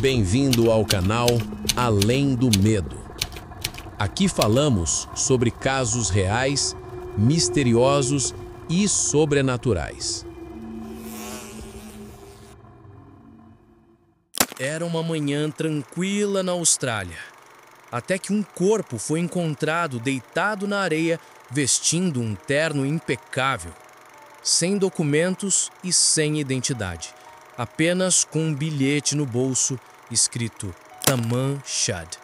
Bem-vindo ao canal Além do Medo. Aqui falamos sobre casos reais, misteriosos e sobrenaturais. Era uma manhã tranquila na Austrália, até que um corpo foi encontrado deitado na areia, vestindo um terno impecável, sem documentos e sem identidade, apenas com um bilhete no bolso escrito Taman Shud.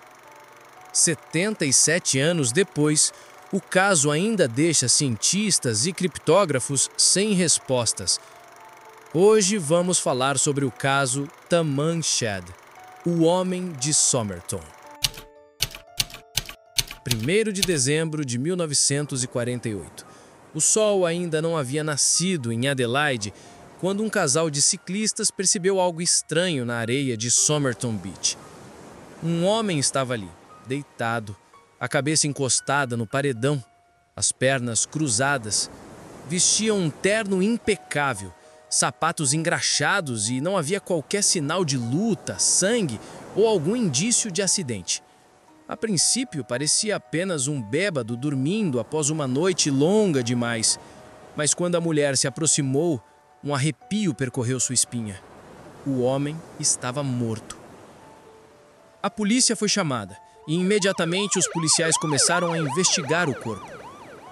77 anos depois, o caso ainda deixa cientistas e criptógrafos sem respostas. Hoje vamos falar sobre o caso Taman Shud, o Homem de Somerton. 1º de dezembro de 1948. O sol ainda não havia nascido em Adelaide quando um casal de ciclistas percebeu algo estranho na areia de Somerton Beach. Um homem estava ali, deitado, a cabeça encostada no paredão, as pernas cruzadas. Vestia um terno impecável, sapatos engraxados e não havia qualquer sinal de luta, sangue ou algum indício de acidente. A princípio, parecia apenas um bêbado dormindo após uma noite longa demais. Mas quando a mulher se aproximou, um arrepio percorreu sua espinha. O homem estava morto. A polícia foi chamada e imediatamente os policiais começaram a investigar o corpo.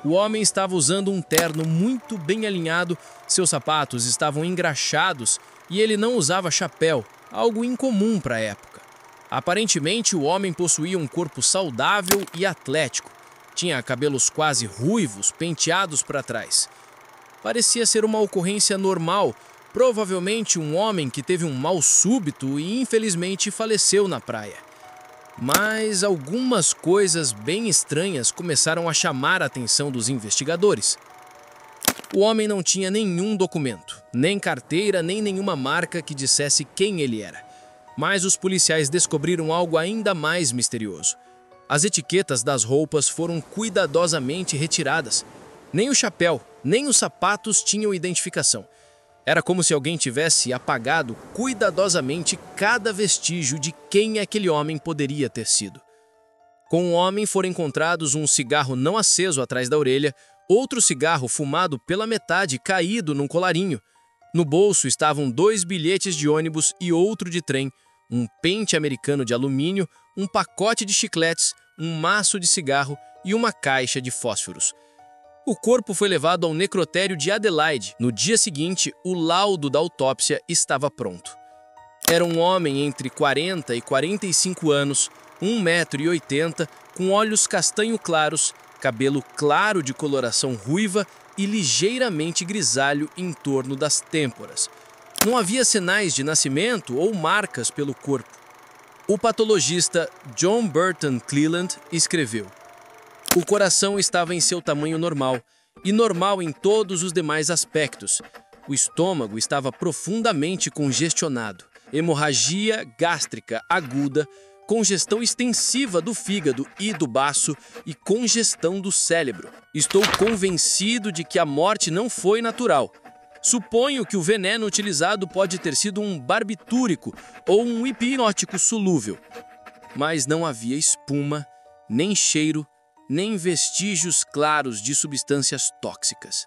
O homem estava usando um terno muito bem alinhado, seus sapatos estavam engraxados e ele não usava chapéu, algo incomum para a época. Aparentemente, o homem possuía um corpo saudável e atlético. Tinha cabelos quase ruivos, penteados para trás. Parecia ser uma ocorrência normal, provavelmente um homem que teve um mal súbito e infelizmente faleceu na praia. Mas algumas coisas bem estranhas começaram a chamar a atenção dos investigadores. O homem não tinha nenhum documento, nem carteira, nem nenhuma marca que dissesse quem ele era. Mas os policiais descobriram algo ainda mais misterioso. As etiquetas das roupas foram cuidadosamente retiradas. Nem o chapéu, nem os sapatos tinham identificação. Era como se alguém tivesse apagado cuidadosamente cada vestígio de quem aquele homem poderia ter sido. Com o homem foram encontrados um cigarro não aceso atrás da orelha, outro cigarro fumado pela metade caído num colarinho. No bolso estavam 2 bilhetes de ônibus e outro de trem, um pente americano de alumínio, um pacote de chicletes, um maço de cigarro e uma caixa de fósforos. O corpo foi levado ao necrotério de Adelaide. No dia seguinte, o laudo da autópsia estava pronto. Era um homem entre 40 e 45 anos, 1,80 m, com olhos castanho claros, cabelo claro de coloração ruiva e ligeiramente grisalho em torno das têmporas. Não havia sinais de nascimento ou marcas pelo corpo. O patologista John Burton Cleland escreveu: o coração estava em seu tamanho normal, e normal em todos os demais aspectos. O estômago estava profundamente congestionado, hemorragia gástrica aguda, congestão extensiva do fígado e do baço e congestão do cérebro. Estou convencido de que a morte não foi natural. Suponho que o veneno utilizado pode ter sido um barbitúrico ou um hipnótico solúvel. Mas não havia espuma, nem cheiro, nem vestígios claros de substâncias tóxicas.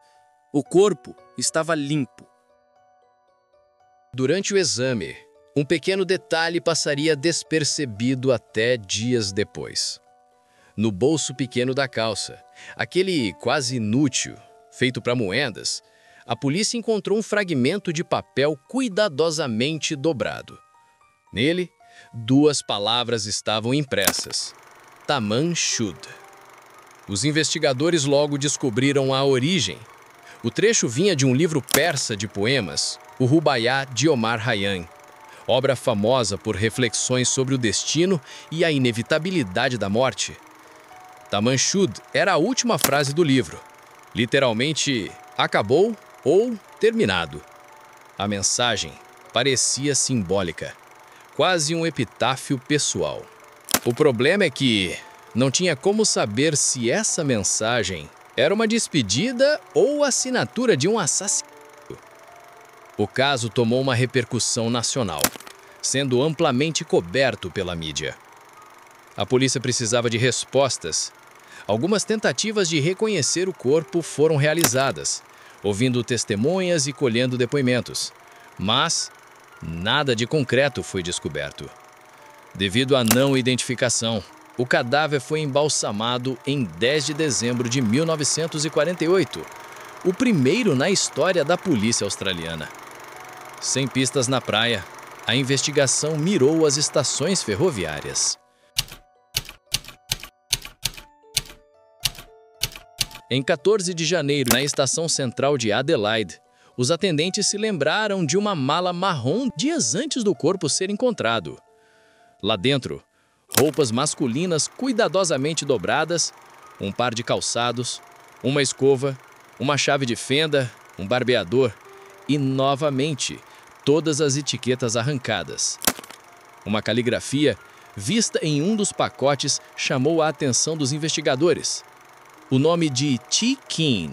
O corpo estava limpo. Durante o exame, um pequeno detalhe passaria despercebido até dias depois. No bolso pequeno da calça, aquele quase inútil, feito para moedas, a polícia encontrou um fragmento de papel cuidadosamente dobrado. Nele, 2 palavras estavam impressas: Taman Shud. Os investigadores logo descobriram a origem. O trecho vinha de um livro persa de poemas, o Rubaiyat de Omar Khayyam, obra famosa por reflexões sobre o destino e a inevitabilidade da morte. Taman Shud era a última frase do livro, literalmente acabou ou terminado. A mensagem parecia simbólica, quase um epitáfio pessoal. O problema é que não tinha como saber se essa mensagem era uma despedida ou assinatura de um assassinato. O caso tomou uma repercussão nacional. sendo amplamente coberto pela mídia. A polícia precisava de respostas. Algumas tentativas de reconhecer o corpo foram realizadas, ouvindo testemunhas e colhendo depoimentos, mas nada de concreto foi descoberto. Devido à não identificação, o cadáver foi embalsamado em 10 de dezembro de 1948, o primeiro na história da polícia australiana. Sem pistas na praia, a investigação mirou as estações ferroviárias. Em 14 de janeiro, na estação central de Adelaide, os atendentes se lembraram de uma mala marrom dias antes do corpo ser encontrado. Lá dentro, roupas masculinas cuidadosamente dobradas, um par de calçados, uma escova, uma chave de fenda, um barbeador e, novamente, todas as etiquetas arrancadas. Uma caligrafia vista em um dos pacotes chamou a atenção dos investigadores. O nome de Chi Kin.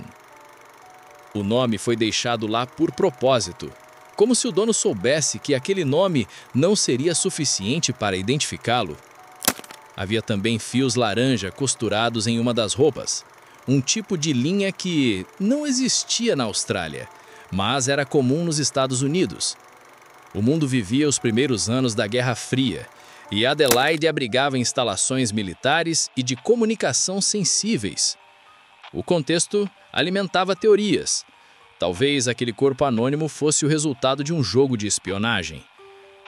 O nome foi deixado lá por propósito, como se o dono soubesse que aquele nome não seria suficiente para identificá-lo. Havia também fios laranja costurados em uma das roupas, um tipo de linha que não existia na Austrália, mas era comum nos Estados Unidos. O mundo vivia os primeiros anos da Guerra Fria, e Adelaide abrigava instalações militares e de comunicação sensíveis. O contexto alimentava teorias. Talvez aquele corpo anônimo fosse o resultado de um jogo de espionagem.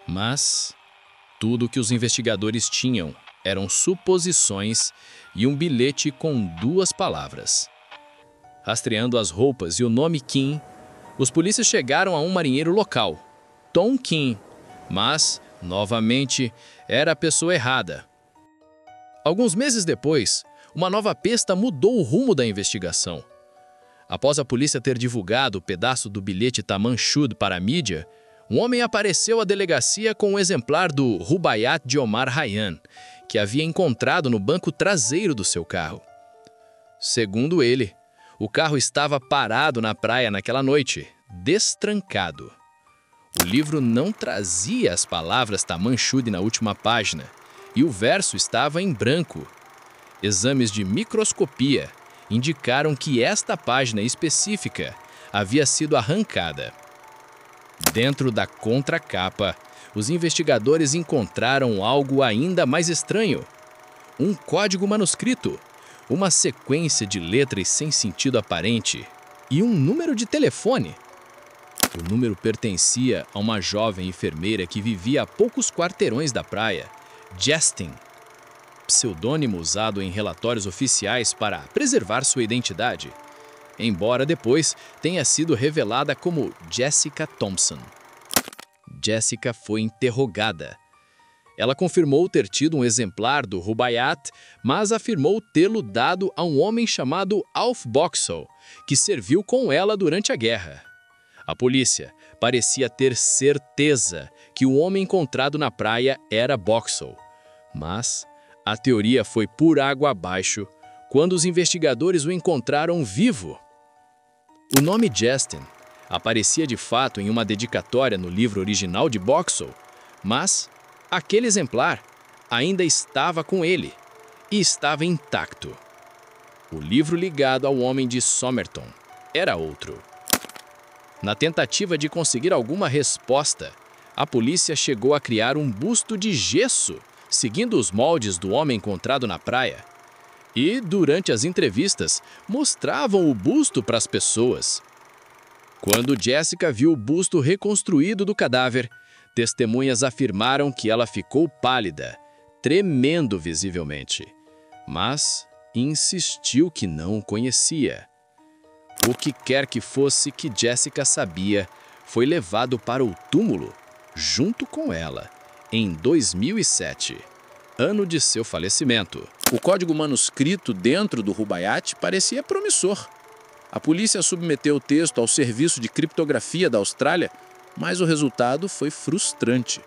Mas tudo o que os investigadores tinham eram suposições e um bilhete com 2 palavras. Rastreando as roupas e o nome Kim, os polícias chegaram a um marinheiro local, Tom Kim, mas, novamente, era a pessoa errada. Alguns meses depois, uma nova pista mudou o rumo da investigação. Após a polícia ter divulgado o pedaço do bilhete Tamanchud para a mídia, um homem apareceu à delegacia com um exemplar do Rubaiyat de Omar Khayyam, que havia encontrado no banco traseiro do seu carro. Segundo ele, o carro estava parado na praia naquela noite, destrancado. O livro não trazia as palavras Tamanchud na última página, e o verso estava em branco. Exames de microscopia indicaram que esta página específica havia sido arrancada. Dentro da contracapa, os investigadores encontraram algo ainda mais estranho. Um código manuscrito, uma sequência de letras sem sentido aparente e um número de telefone. O número pertencia a uma jovem enfermeira que vivia a poucos quarteirões da praia, Justin, pseudônimo usado em relatórios oficiais para preservar sua identidade, embora depois tenha sido revelada como Jessica Thompson. Jessica foi interrogada. Ela confirmou ter tido um exemplar do Rubaiyat, mas afirmou tê-lo dado a um homem chamado Alf Boxall, que serviu com ela durante a guerra. A polícia parecia ter certeza que o homem encontrado na praia era Boxall, mas a teoria foi por água abaixo quando os investigadores o encontraram vivo. O nome Justin aparecia de fato em uma dedicatória no livro original de Boxall, mas aquele exemplar ainda estava com ele e estava intacto. O livro ligado ao homem de Somerton era outro. Na tentativa de conseguir alguma resposta, a polícia chegou a criar um busto de gesso, seguindo os moldes do homem encontrado na praia. E, durante as entrevistas, mostravam o busto para as pessoas. Quando Jessica viu o busto reconstruído do cadáver, testemunhas afirmaram que ela ficou pálida, tremendo visivelmente, mas insistiu que não o conhecia. O que quer que fosse que Jessica sabia foi levado para o túmulo, junto com ela, em 2007, ano de seu falecimento. O código manuscrito dentro do Rubaiyat parecia promissor. A polícia submeteu o texto ao Serviço de Criptografia da Austrália, mas o resultado foi frustrante.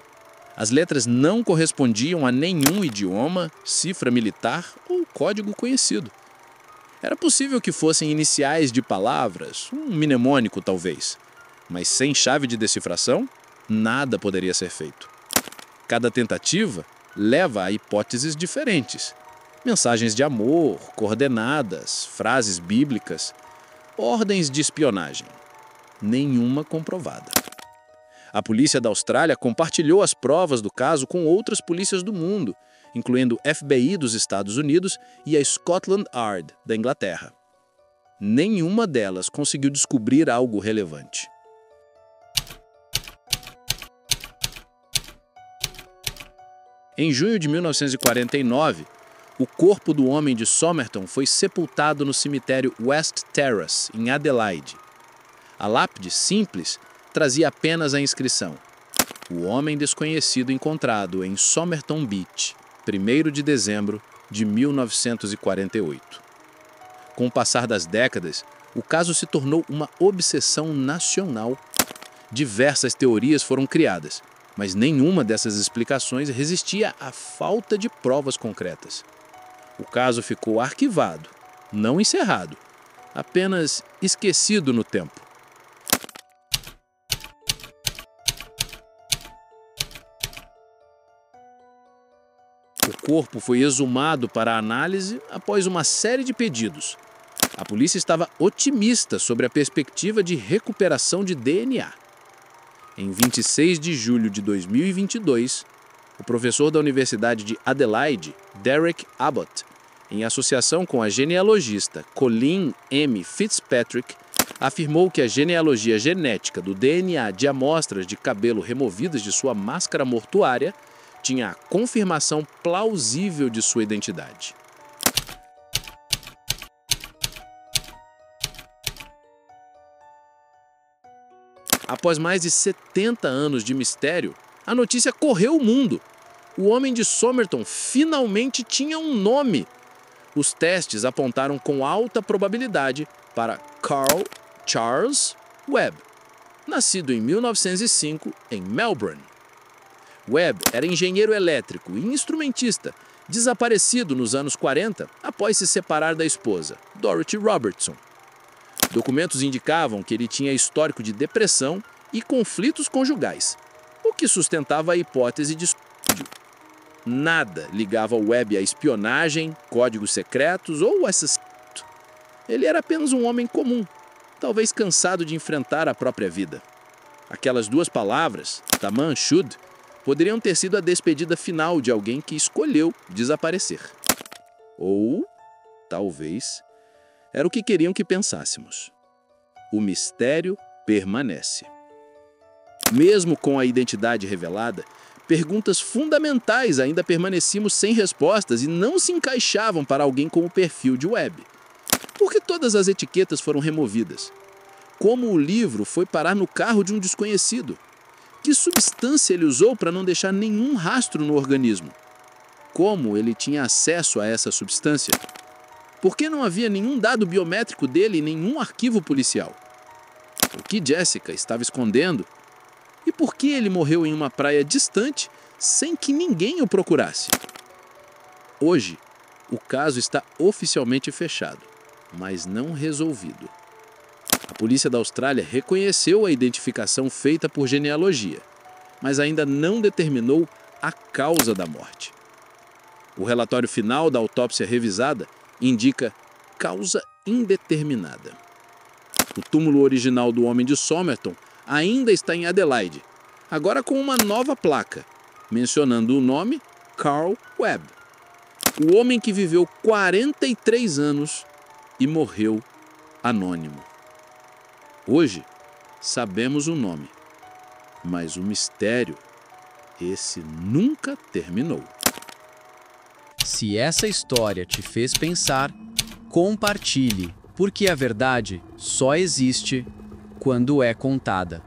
As letras não correspondiam a nenhum idioma, cifra militar ou código conhecido. Era possível que fossem iniciais de palavras, um mnemônico talvez, mas sem chave de decifração, nada poderia ser feito. Cada tentativa leva a hipóteses diferentes. Mensagens de amor, coordenadas, frases bíblicas, ordens de espionagem. Nenhuma comprovada. A polícia da Austrália compartilhou as provas do caso com outras polícias do mundo, incluindo o FBI dos Estados Unidos e a Scotland Yard da Inglaterra. Nenhuma delas conseguiu descobrir algo relevante. Em junho de 1949, o corpo do homem de Somerton foi sepultado no cemitério West Terrace, em Adelaide. A lápide simples trazia apenas a inscrição: o homem desconhecido encontrado em Somerton Beach, 1º de dezembro de 1948. Com o passar das décadas, o caso se tornou uma obsessão nacional. Diversas teorias foram criadas, mas nenhuma dessas explicações resistia à falta de provas concretas. O caso ficou arquivado, não encerrado, apenas esquecido no tempo. O corpo foi exumado para análise após uma série de pedidos. A polícia estava otimista sobre a perspectiva de recuperação de DNA. Em 26 de julho de 2022, o professor da Universidade de Adelaide, Derek Abbott, em associação com a genealogista Colleen M. Fitzpatrick, afirmou que a genealogia genética do DNA de amostras de cabelo removidas de sua máscara mortuária tinha a confirmação plausível de sua identidade. Após mais de 70 anos de mistério, a notícia correu o mundo. O homem de Somerton finalmente tinha um nome. Os testes apontaram com alta probabilidade para Carl Charles Webb, nascido em 1905 em Melbourne. Webb era engenheiro elétrico e instrumentista, desaparecido nos anos 40 após se separar da esposa, Dorothy Robertson. Documentos indicavam que ele tinha histórico de depressão e conflitos conjugais, o que sustentava a hipótese de suicídio. Nada ligava Webb a espionagem, códigos secretos ou assassinato. Ele era apenas um homem comum, talvez cansado de enfrentar a própria vida. Aquelas duas palavras, Taman Shud, poderiam ter sido a despedida final de alguém que escolheu desaparecer. Ou, talvez, era o que queriam que pensássemos. O mistério permanece. Mesmo com a identidade revelada, perguntas fundamentais ainda permanecíamos sem respostas e não se encaixavam para alguém com o perfil de Webb. Por que todas as etiquetas foram removidas? Como o livro foi parar no carro de um desconhecido? Que substância ele usou para não deixar nenhum rastro no organismo? Como ele tinha acesso a essa substância? Por que não havia nenhum dado biométrico dele em nenhum arquivo policial? O que Jessica estava escondendo? E por que ele morreu em uma praia distante sem que ninguém o procurasse? Hoje, o caso está oficialmente fechado, mas não resolvido. A polícia da Austrália reconheceu a identificação feita por genealogia, mas ainda não determinou a causa da morte. O relatório final da autópsia revisada indica causa indeterminada. O túmulo original do homem de Somerton ainda está em Adelaide, agora com uma nova placa, mencionando o nome Carl Webb, o homem que viveu 43 anos e morreu anônimo. Hoje, sabemos o nome, mas o mistério, esse nunca terminou. Se essa história te fez pensar, compartilhe, porque a verdade só existe quando é contada.